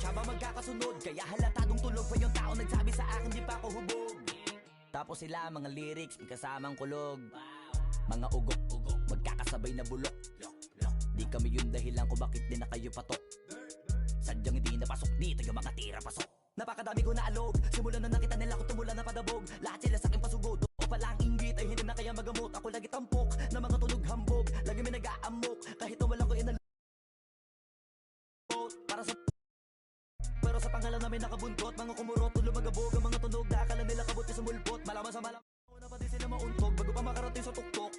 habang magkakasunod, kaya halatadong tulog pa yung tao nagsabi sa akin di pa ako hubog. Tapos sila mga lyrics, may kasamang kulog. Mga ugok-ugok, magkakasabay na bulok. Di kami yung dahilan kung bakit di na kayo patok. Sadyang hindi napasok dito yung mga tira pasok. Napakadami ko na alog, simulan na nakita nila ko tumula na padabog. Lahat sila sa akin pasugod, o palang inggit ay hindi na kaya magamot. Ako lagi tampok, na mga tunog hambog. Lagi may nag-aamok, kahit na walang ko inalog. Para sa pero sa pangalan namin nakabuntot, mga kumurot, tulo magabog. Ang mga tunog na akala nila kabuti sa mulpot. Malaman sa malaman, una pa din sila mauntog bago pa makarating sa tuktok.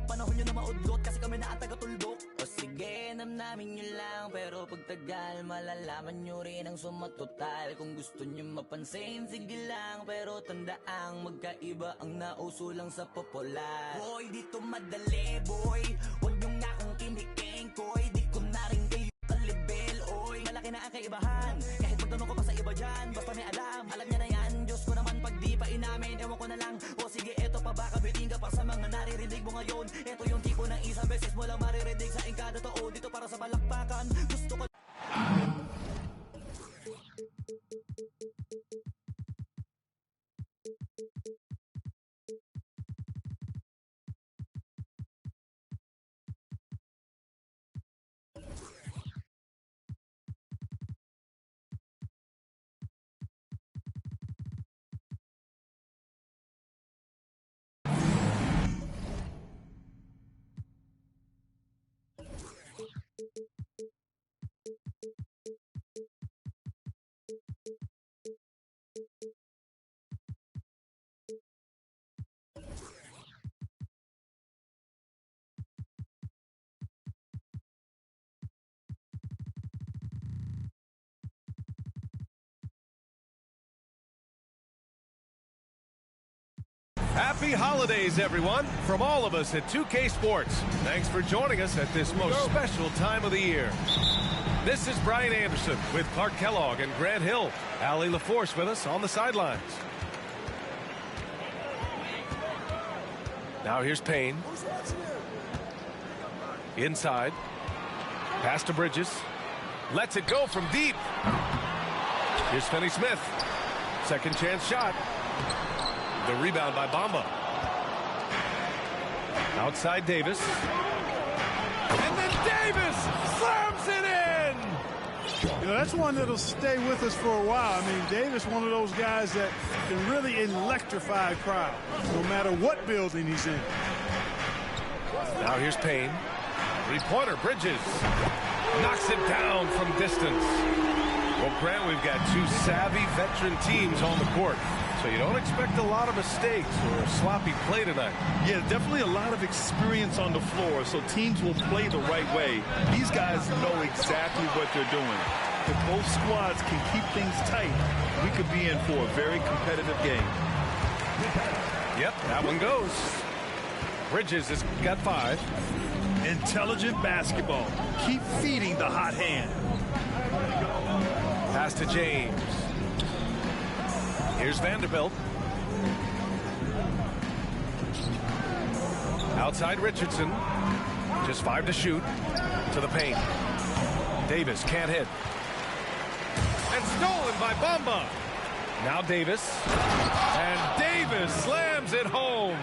Panahon nyo na maudlot kasi kami na ang taga-tuldok. O sige, namnamin nyo lang, pero pagtagal malalaman nyo rin ang sumatotal. Kung gusto nyo mapansin, sige lang, pero tandaang magkaiba ang nauso lang sa popular. Boy, dito madali, boy, huwag nyo nga akong kiniking, koy. Di ko na rin kayo kalibel, oy. Malaki na ang kaibahan, kahit magtanong ko pa sa iba dyan. Basta may alam niya na yan. Diyos ko naman pag di pa inamin, ewan ko na lang. O sige, eto pa baka biting ka pa sa mga naririnig mo ngayon. Eto yung tipo ng isang beses mo lang maririnig sa engkada tao. Dito para sa balakpakan, gusto ko. Happy holidays, everyone, from all of us at 2K Sports. Thanks for joining us at this most special time of the year. This is Brian Anderson with Clark Kellogg and Grant Hill. Allie LaForce with us on the sidelines. Now here's Payne. Inside. Pass to Bridges. Lets it go from deep. Here's Finney Smith. Second chance shot. The rebound by Bamba. Outside Davis. And then Davis slams it in! You know, that's one that'll stay with us for a while. I mean, Davis, one of those guys that can really electrify a crowd, no matter what building he's in. Now here's Payne. Three-pointer, Bridges. Knocks it down from distance. Well, Grant, we've got two savvy veteran teams on the court. So you don't expect a lot of mistakes or a sloppy play tonight. Yeah, definitely a lot of experience on the floor, so teams will play the right way. These guys know exactly what they're doing. If both squads can keep things tight, we could be in for a very competitive game. Yep, that one goes. Bridges has got 5. Intelligent basketball. Keep feeding the hot hand. Pass to James. Here's Vanderbilt. Outside Richardson. Just 5 to shoot. To the paint. Davis can't hit. And stolen by Bamba. Now Davis. And Davis slams it home.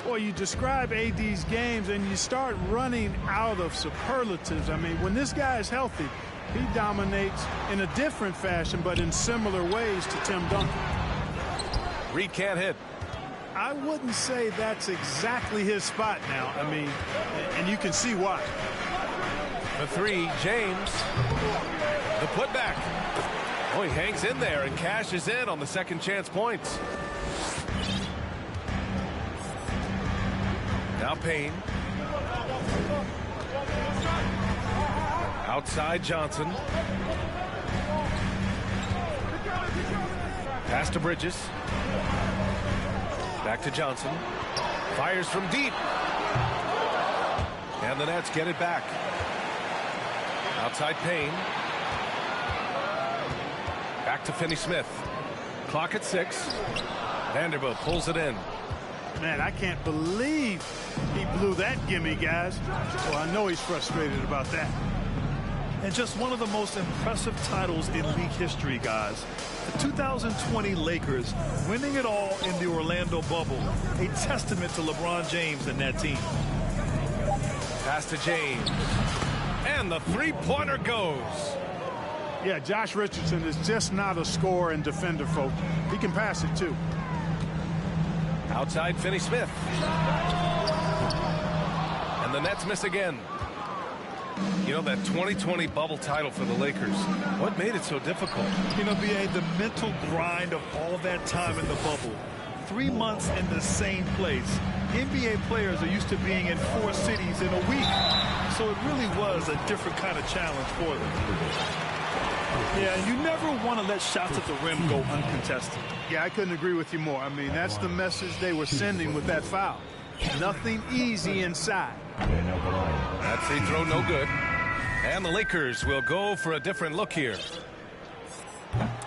Boy, you describe AD's games and you start running out of superlatives. I mean, when this guy is healthy, he dominates in a different fashion, but in similar ways to Tim Duncan. Reed can't hit. I wouldn't say that's exactly his spot now. I mean, and you can see why. The 3, James. The putback. Oh, he hangs in there and cashes in on the second chance points. Now Payne. Outside Johnson. Pass to Bridges. Back to Johnson. Fires from deep. And the Nets get it back. Outside Payne. Back to Finney Smith. Clock at 6. Vanderbilt pulls it in. Man, I can't believe he blew that gimme, guys. Well, I know he's frustrated about that. And just one of the most impressive titles in league history, guys. The 2020 Lakers winning it all in the Orlando bubble. A testament to LeBron James and that team. Pass to James. And the three-pointer goes. Yeah, Josh Richardson is just not a scorer and defender, folks. He can pass it, too. Outside Finney-Smith. And the Nets miss again. You know, that 2020 bubble title for the Lakers, what made it so difficult? You know, B.A., the mental grind of all that time in the bubble. 3 months in the same place. NBA players are used to being in 4 cities in a week. So it really was a different kind of challenge for them. Yeah, and you never want to let shots at the rim go uncontested. Yeah, I couldn't agree with you more. I mean, that's the message they were sending with that foul. Nothing easy inside. That free throw no good. And the Lakers will go for a different look here.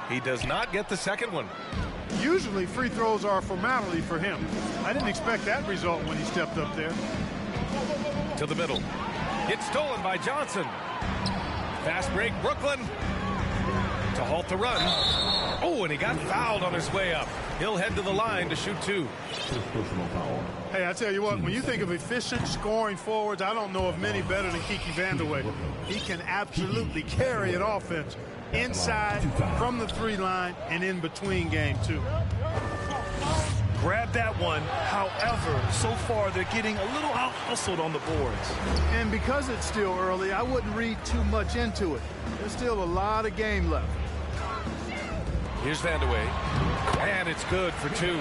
He does not get the second one. Usually free throws are a formality for him. I didn't expect that result when he stepped up there. To the middle. It's stolen by Johnson. Fast break, Brooklyn. To halt the run. Oh, and he got fouled on his way up. He'll head to the line to shoot 2. Hey, I tell you what, when you think of efficient scoring forwards, I don't know of many better than Kiki Vandeweghe. He can absolutely carry an offense inside, from the 3-line, and in between game 2. Grab that one. However, so far they're getting a little out-hustled on the boards. And because it's still early, I wouldn't read too much into it. There's still a lot of game left. Here's Vandeweghe. And it's good for 2.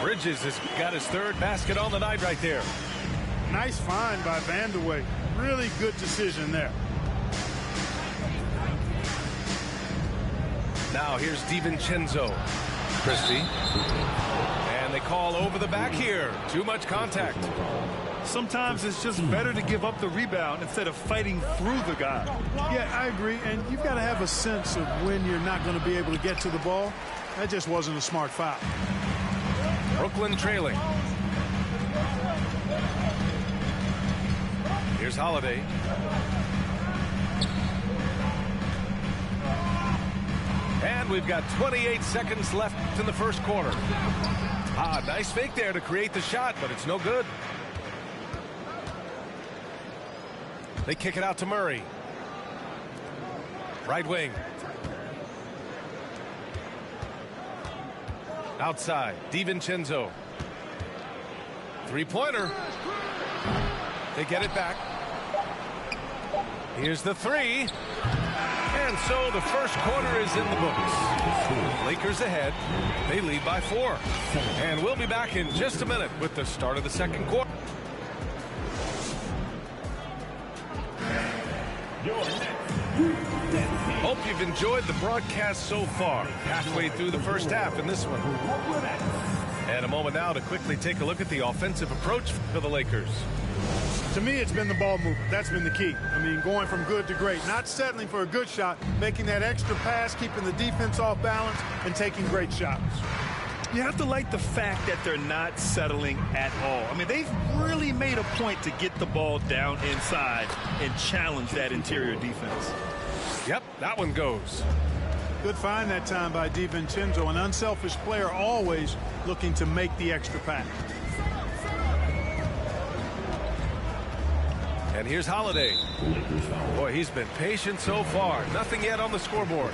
Bridges has got his 3rd basket on the night right there. Nice find by Vandeweghe. Really good decision there. Now here's DiVincenzo. Christie. And they call over the back here. Too much contact. Sometimes it's just better to give up the rebound instead of fighting through the guy. Yeah, I agree. And you've got to have a sense of when you're not going to be able to get to the ball. That just wasn't a smart foul. Brooklyn trailing. Here's Holiday. And we've got 28 seconds left in the first quarter. Nice fake there to create the shot, but it's no good. They kick it out to Murray. Right wing. Outside, DiVincenzo. Three-pointer. They get it back. Here's the 3. And so the first quarter is in the books. Lakers ahead. They lead by 4. And we'll be back in just a minute with the start of the second quarter. Hope you've enjoyed the broadcast so far. Halfway through the first half in this one. And a moment now to quickly take a look at the offensive approach for the Lakers. To me, it's been the ball movement. That's been the key. I mean, going from good to great. Not settling for a good shot, making that extra pass, keeping the defense off balance, and taking great shots. You have to like the fact that they're not settling at all. I mean, they've really made a point to get the ball down inside and challenge that interior defense. Yep, that one goes. Good find that time by DiVincenzo, an unselfish player always looking to make the extra pass. And here's Holiday. Boy, he's been patient so far. Nothing yet on the scoreboard.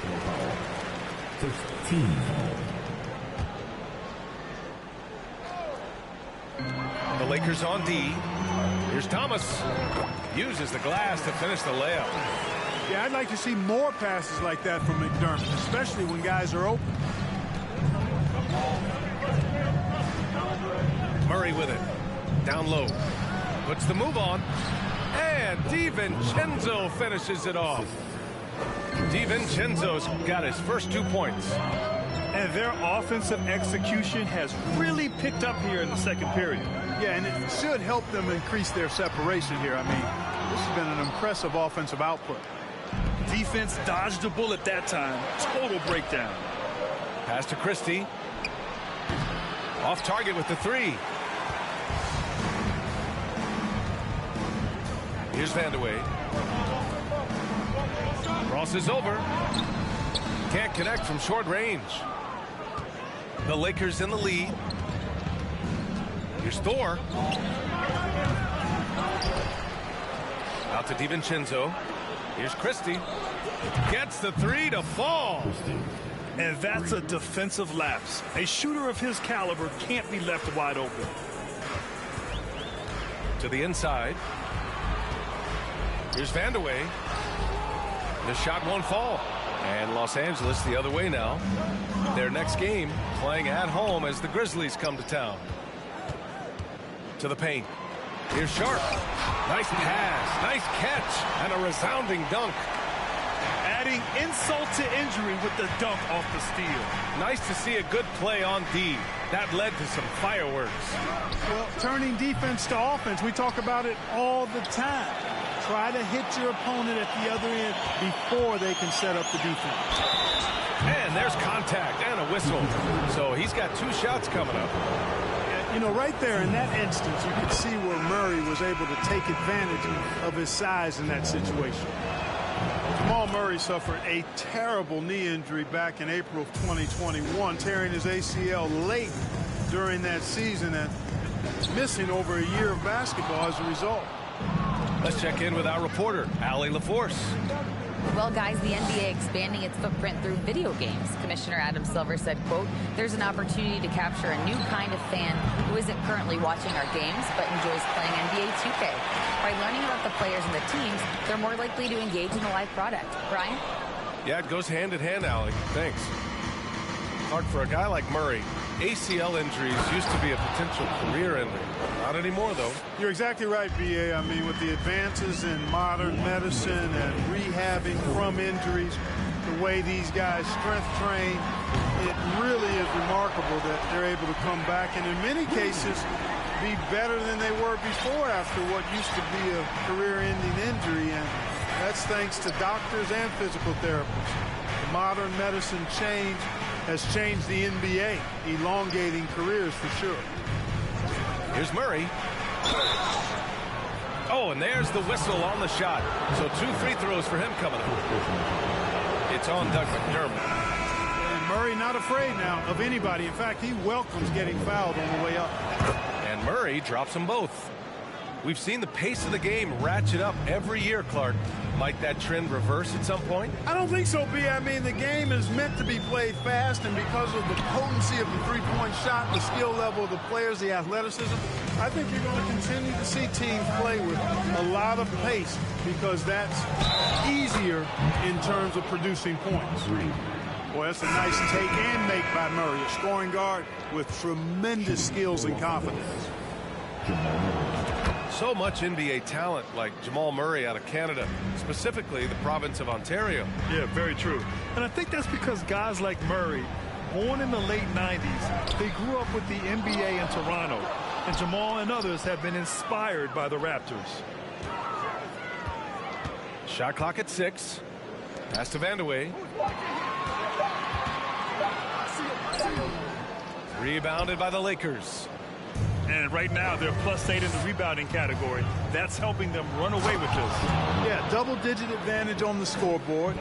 15. The Lakers on D. Here's Thomas. Uses the glass to finish the layup. Yeah, I'd like to see more passes like that from McDermott, especially when guys are open. Murray with it. Down low. Puts the move on. And DiVincenzo finishes it off. DiVincenzo's got his first 2 points. And their offensive execution has really picked up here in the second period. Yeah, and it should help them increase their separation here. I mean, this has been an impressive offensive output. Defense dodged a bullet that time. Total breakdown. Pass to Christie. Off target with the 3. Here's Vandeweghe. Crosses over. Can't connect from short range. The Lakers in the lead. Here's Thor. Out to DiVincenzo. Here's Christie. Gets the three to fall. And that's a defensive lapse. A shooter of his caliber can't be left wide open. To the inside. Here's Vandeweghe. The shot won't fall. And Los Angeles the other way now. Their next game playing at home as the Grizzlies come to town. To the paint. Here's Sharp. Nice pass, nice catch, and a resounding dunk. Adding insult to injury with the dunk off the steal. Nice to see a good play on D. That led to some fireworks. Well, turning defense to offense, we talk about it all the time. Try to hit your opponent at the other end before they can set up the defense. And there's contact and a whistle. So he's got 2 shots coming up. You know, right there in that instance, you could see where Murray was able to take advantage of his size in that situation. Jamal Murray suffered a terrible knee injury back in April of 2021, tearing his ACL late during that season and missing over a year of basketball as a result. Let's check in with our reporter, Allie LaForce. Well, guys, the NBA expanding its footprint through video games. Commissioner Adam Silver said, quote, "There's an opportunity to capture a new kind of fan who isn't currently watching our games but enjoys playing NBA 2K. By learning about the players and the teams, they're more likely to engage in the live product." Brian? Yeah, it goes hand in hand, Allie. Thanks. Hard for a guy like Murray. ACL injuries used to be a potential career ender. Not anymore, though. You're exactly right, B.A. I mean, with the advances in modern medicine and rehabbing from injuries, the way these guys strength train, it really is remarkable that they're able to come back and in many cases be better than they were before after what used to be a career-ending injury. And that's thanks to doctors and physical therapists. The modern medicine change has changed the NBA, elongating careers for sure. Here's Murray. Oh, and there's the whistle on the shot. So 2 free throws for him coming up. It's on Doug McDermott. And Murray not afraid now of anybody. In fact, he welcomes getting fouled on the way up. And Murray drops them both. We've seen the pace of the game ratchet up every year, Clark. Might that trend reverse at some point? I don't think so, B. I mean, the game is meant to be played fast, and because of the potency of the three-point shot, the skill level of the players, the athleticism, I think you're going to continue to see teams play with a lot of pace because that's easier in terms of producing points. Boy, that's a nice take and make by Murray, a scoring guard with tremendous skills and confidence. So much NBA talent like Jamal Murray out of Canada, specifically the province of Ontario. Yeah, very true. And I think that's because guys like Murray, born in the late 90s, they grew up with the NBA in Toronto. And Jamal and others have been inspired by the Raptors. Shot clock at 6. Pass to Vandeweghe. Rebounded by the Lakers. And right now, they're +8 in the rebounding category. That's helping them run away with this. Yeah, double-digit advantage on the scoreboard.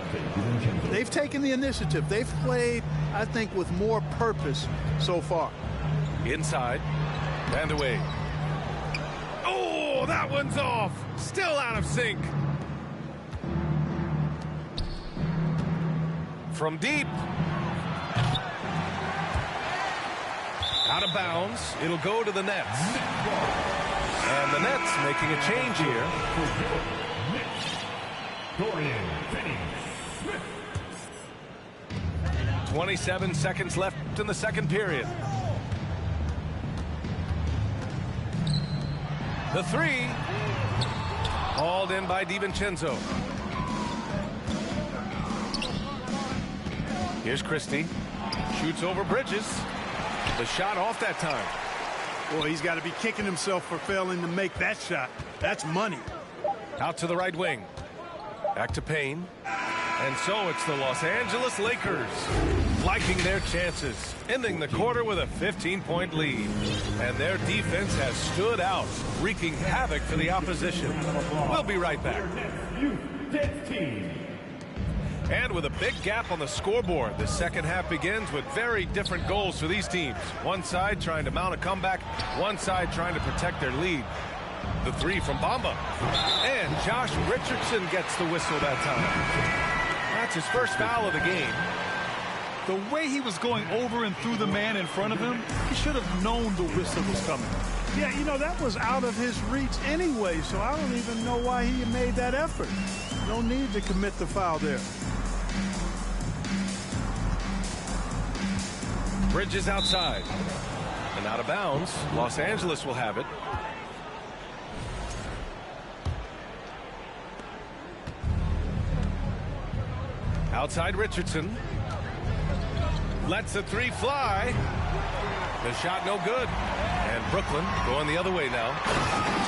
They've taken the initiative. They've played, I think, with more purpose so far. Inside. Vandeweghe. Oh, that one's off. Still out of sync. From deep. Out of bounds. It'll go to the Nets. And the Nets making a change here. 27 seconds left in the second period. The three. Hauled in by DiVincenzo. Here's Christie. Shoots over Bridges. The shot off that time. Boy, he's got to be kicking himself for failing to make that shot. That's money. Out to the right wing. Back to Payne. And so it's the Los Angeles Lakers liking their chances, ending the quarter with a 15-point lead. And their defense has stood out, wreaking havoc for the opposition. We'll be right back. And with a big gap on the scoreboard, the second half begins with very different goals for these teams. One side trying to mount a comeback, one side trying to protect their lead. The three from Bamba. And Josh Richardson gets the whistle that time. That's his first foul of the game. The way he was going over and through the man in front of him, he should have known the whistle was coming. Yeah, you know, that was out of his reach anyway, so I don't even know why he made that effort. No need to commit the foul there. Bridges outside. And out of bounds. Los Angeles will have it. Outside Richardson. Lets the three fly. The shot no good. And Brooklyn going the other way now.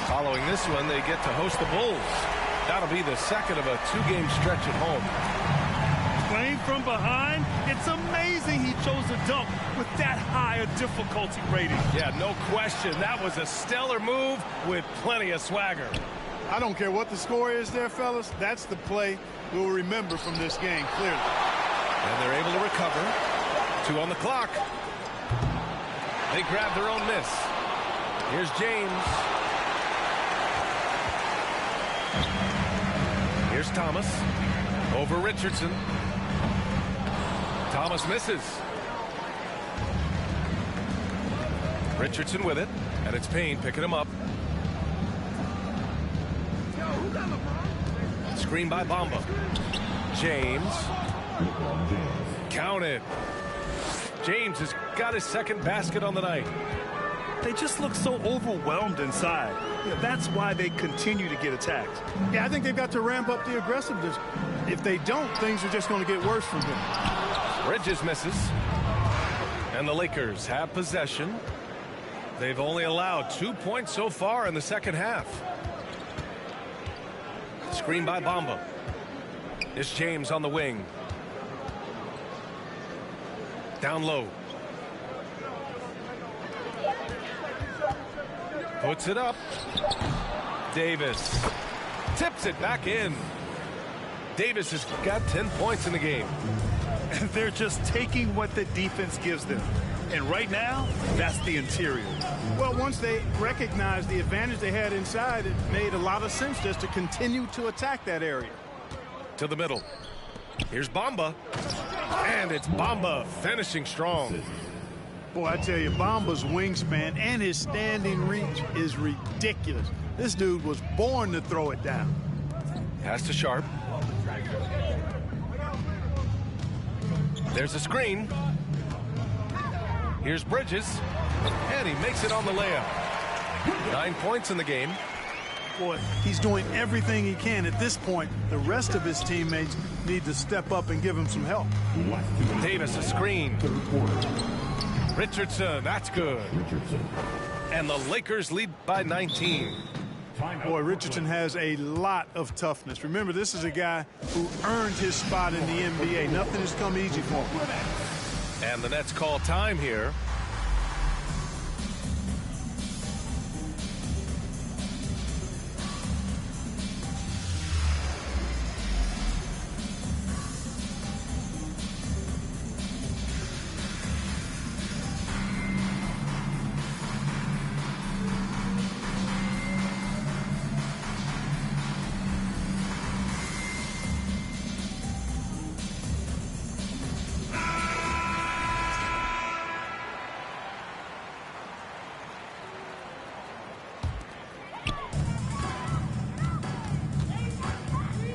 Following this one, they get to host the Bulls. That'll be the second of a two-game stretch at home. Playing from behind, it's amazing he chose a dunk with that high a difficulty rating. Yeah, no question. That was a stellar move with plenty of swagger. I don't care what the score is there, fellas. That's the play we'll remember from this game, clearly. And they're able to recover. 2 on the clock. They grab their own miss. Here's James. Here's Thomas. Over Richardson. Thomas misses. Richardson with it. And it's Payne picking him up. Screen by Bamba. James. Counted. James has got his second basket on the night. They just look so overwhelmed inside. That's why they continue to get attacked. Yeah, I think they've got to ramp up the aggressiveness. If they don't, things are just going to get worse from him. Bridges misses. And the Lakers have possession. They've only allowed 2 points so far in the second half. Screen by Bamba. It's James on the wing. Down low. Puts it up. Davis tips it back in. Davis has got 10 points in the game. And they're just taking what the defense gives them. And right now, that's the interior. Well, once they recognized the advantage they had inside, it made a lot of sense just to continue to attack that area. To the middle. Here's Bamba. And it's Bamba finishing strong. Boy, I tell you, Bamba's wingspan and his standing reach is ridiculous. This dude was born to throw it down. Pass to Sharp. There's a screen. Here's Bridges. And he makes it on the layup. 9 points in the game. Boy, he's doing everything he can. At this point, the rest of his teammates need to step up and give him some help. Davis a screen. Richardson, that's good. And the Lakers lead by 19. Boy, Richardson has a lot of toughness. Remember, this is a guy who earned his spot in the NBA. Nothing has come easy for him. And the Nets call time here.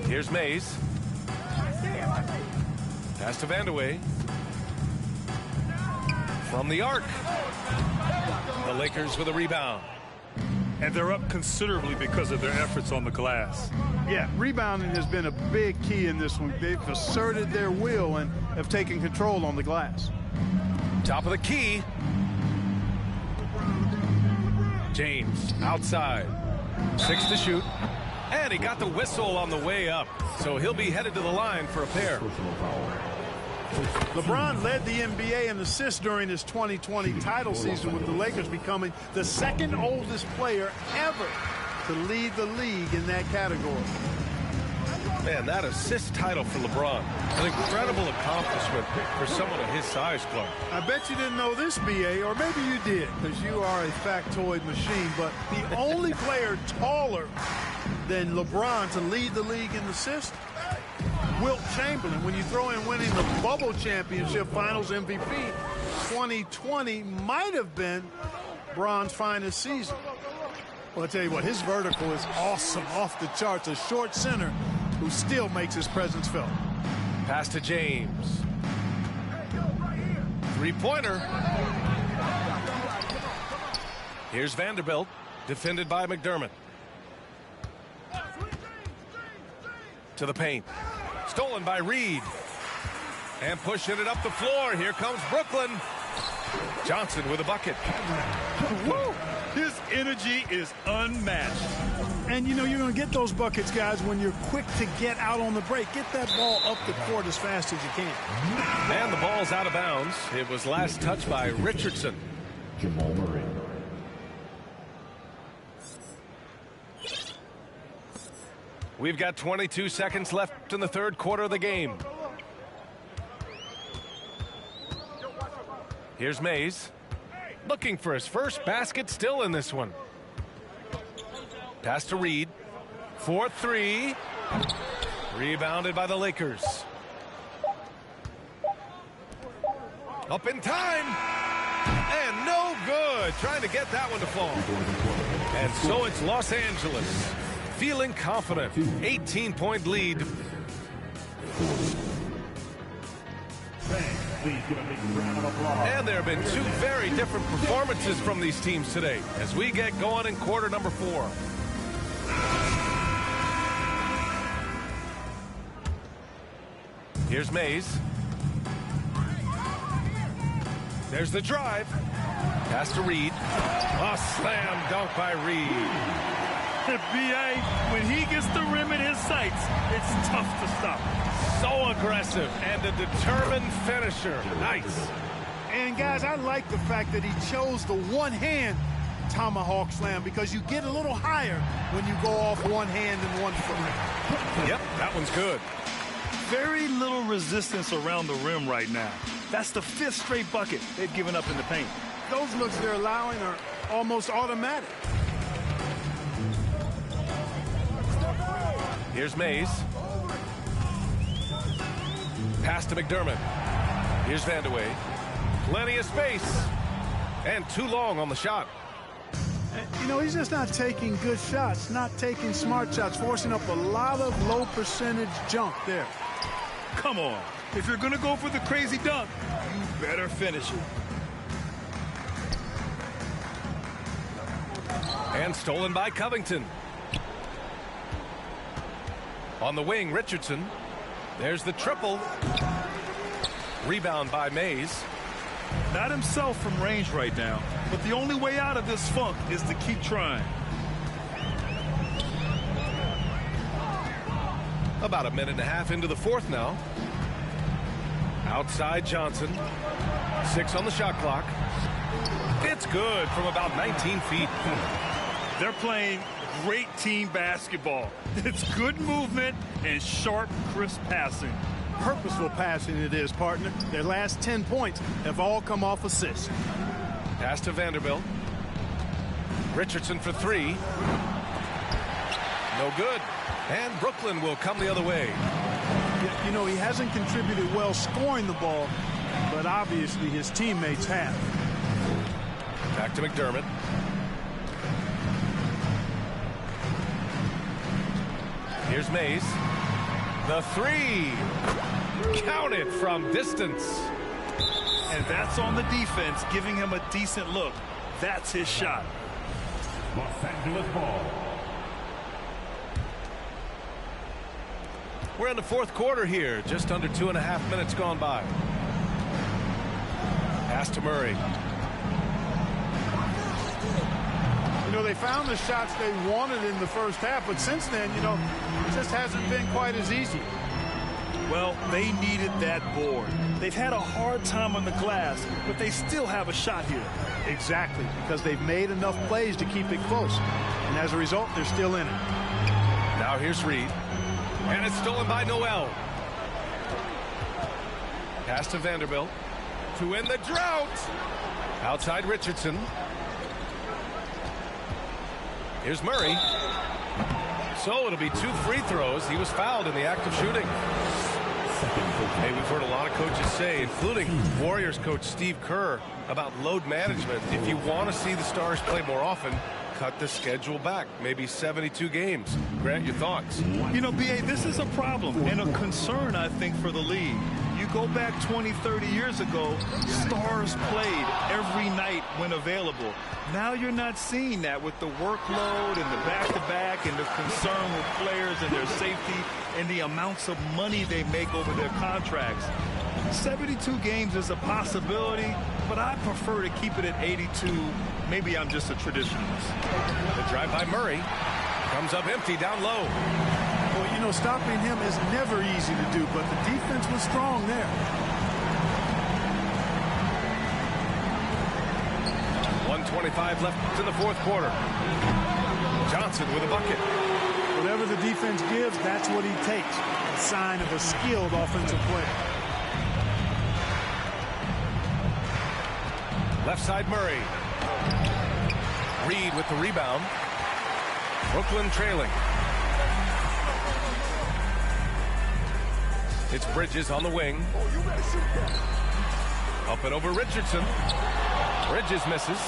Here's Mays. Pass to Vandeweghe. From the arc. The Lakers with a rebound. And they're up considerably because of their efforts on the glass. Yeah, rebounding has been a big key in this one. They've asserted their will and have taken control on the glass. Top of the key. James outside. 6 to shoot. And he got the whistle on the way up. So he'll be headed to the line for a pair. LeBron led the NBA in assists during his 2020 title season, with the Lakers becoming the second oldest player ever to lead the league in that category. Man, that assist title for LeBron. An incredible accomplishment for someone of his size, Clark. I bet you didn't know this, B.A., or maybe you did, because you are a factoid machine, but the only player taller than LeBron to lead the league in assists, Wilt Chamberlain. When you throw in winning the Bubble Championship Finals MVP, 2020 might have been Bron's finest season. Well, I'll tell you what, his vertical is awesome, off the charts. A short center who still makes his presence felt. Pass to James. Three-pointer. Here's Vanderbilt, defended by McDermott. To the paint. Stolen by Reed. And pushing it up the floor. Here comes Brooklyn. Johnson with a bucket. Woo! His energy is unmatched. And, you know, you're going to get those buckets, guys, when you're quick to get out on the break. Get that ball up the court as fast as you can. And the ball's out of bounds. It was last touched by Richardson. Jamal Murray. We've got 22 seconds left in the third quarter of the game. Here's Mays. Looking for his first basket, still in this one. Pass to Reed. 4-3. Rebounded by the Lakers. Up in time. And no good. Trying to get that one to fall. And so it's Los Angeles. Feeling confident. 18-point lead. And there have been two very different performances from these teams today as we get going in quarter number 4. Here's Mays. There's the drive. Pass to Reed. A slam dunk by Reed. B.A., when he gets the rim in his sights, it's tough to stop. So aggressive and a determined finisher. Nice. And, guys, I like the fact that he chose the one-hand tomahawk slam because you get a little higher when you go off one hand and one foot. Yep, that one's good. Very little resistance around the rim right now. That's the 5th straight bucket they've given up in the paint. Those looks they're allowing are almost automatic. Here's Mays. Pass to McDermott. Here's Vandeweghe. Plenty of space. And too long on the shot. You know, he's just not taking good shots, not taking smart shots, forcing up a lot of low percentage junk there. Come on. If you're going to go for the crazy dunk, you better finish it. And stolen by Covington. On the wing, Richardson. There's the triple. Rebound by Mays. Not himself from range right now, but the only way out of this funk is to keep trying. About a minute and a half into the fourth now. Outside Johnson. 6 on the shot clock. It's good from about 19 feet. They're playing great team basketball. It's good movement and sharp, crisp passing. Purposeful passing it is, partner. Their last 10 points have all come off assists. Pass to Vanderbilt. Richardson for 3. No good. And Brooklyn will come the other way. You know, he hasn't contributed well scoring the ball, but obviously his teammates have. Back to McDermott. Here's Mays. The 3. Counted from distance. And that's on the defense, giving him a decent look. That's his shot. Los Angeles ball. We're in the fourth quarter here. Just under 2.5 minutes gone by. Pass to Murray. You know, they found the shots they wanted in the first half, but since then, you know, it just hasn't been quite as easy. Well, they needed that board. They've had a hard time on the glass, but they still have a shot here. Exactly, because they've made enough plays to keep it close. And as a result, they're still in it. Now here's Reed. And it's stolen by Noel. Pass to Vanderbilt to end the drought. Outside Richardson. Here's Murray. So it'll be 2 free throws. He was fouled in the act of shooting. Hey, we've heard a lot of coaches say, including Warriors coach Steve Kerr, about load management. If you want to see the Stars play more often, cut the schedule back, maybe 72 games. Grant, your thoughts? You know, B.A., this is a problem and a concern, I think, for the league. You go back 20, 30 years ago, Stars played every night when available. Now you're not seeing that with the workload and the back-to-back and the concern with players and their safety and the amounts of money they make over their contracts. 72 games is a possibility, but I prefer to keep it at 82. Maybe I'm just a traditionalist. The drive by Murray comes up empty down low. Well, you know, stopping him is never easy to do, but the defense was strong there. 1:25 left in the fourth quarter. Johnson with a bucket. Whatever the defense gives, that's what he takes. A sign of a skilled offensive player. Left side Murray. Reed with the rebound. Brooklyn trailing. It's Bridges on the wing. Up and over Richardson. Bridges misses.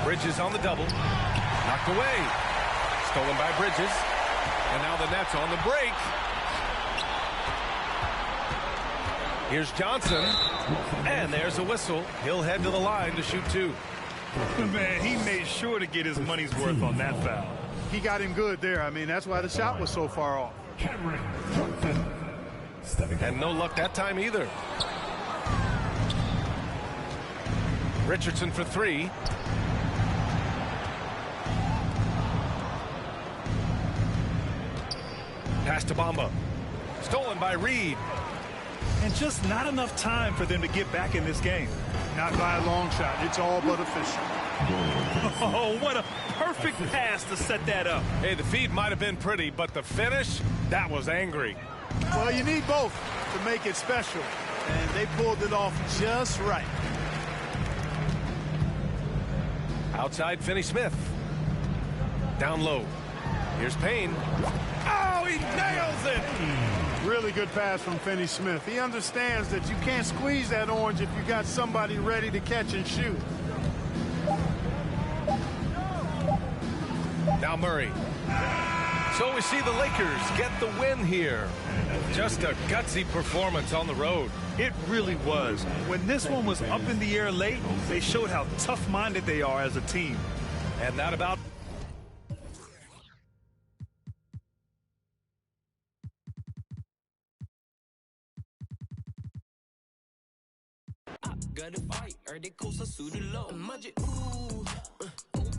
Bridges on the double. Knocked away. Stolen by Bridges. And now the Nets on the break. Here's Johnson. And there's a whistle. He'll head to the line to shoot 2. Man, he made sure to get his money's worth on that foul. He got him good there. I mean, that's why the shot was so far off. Cameron Johnson. And no luck that time either. Richardson for 3. Pass to Bamba. Stolen by Reed. And just not enough time for them to get back in this game. Not by a long shot. It's all but official. Oh, what a perfect pass to set that up. Hey, the feed might have been pretty, but the finish, that was angry. Well, you need both to make it special, and they pulled it off just right. Outside Finney-Smith. Down low. Here's Payne. Oh, he nails it! Really good pass from Finney-Smith. He understands that you can't squeeze that orange if you got somebody ready to catch and shoot. Now Murray. So we see the Lakers get the win here. Just a gutsy performance on the road. It really was. When this one was up in the air late, they showed how tough-minded they are as a team. And that about... Gotta fight, or they coast us through the low. Imagine, ooh.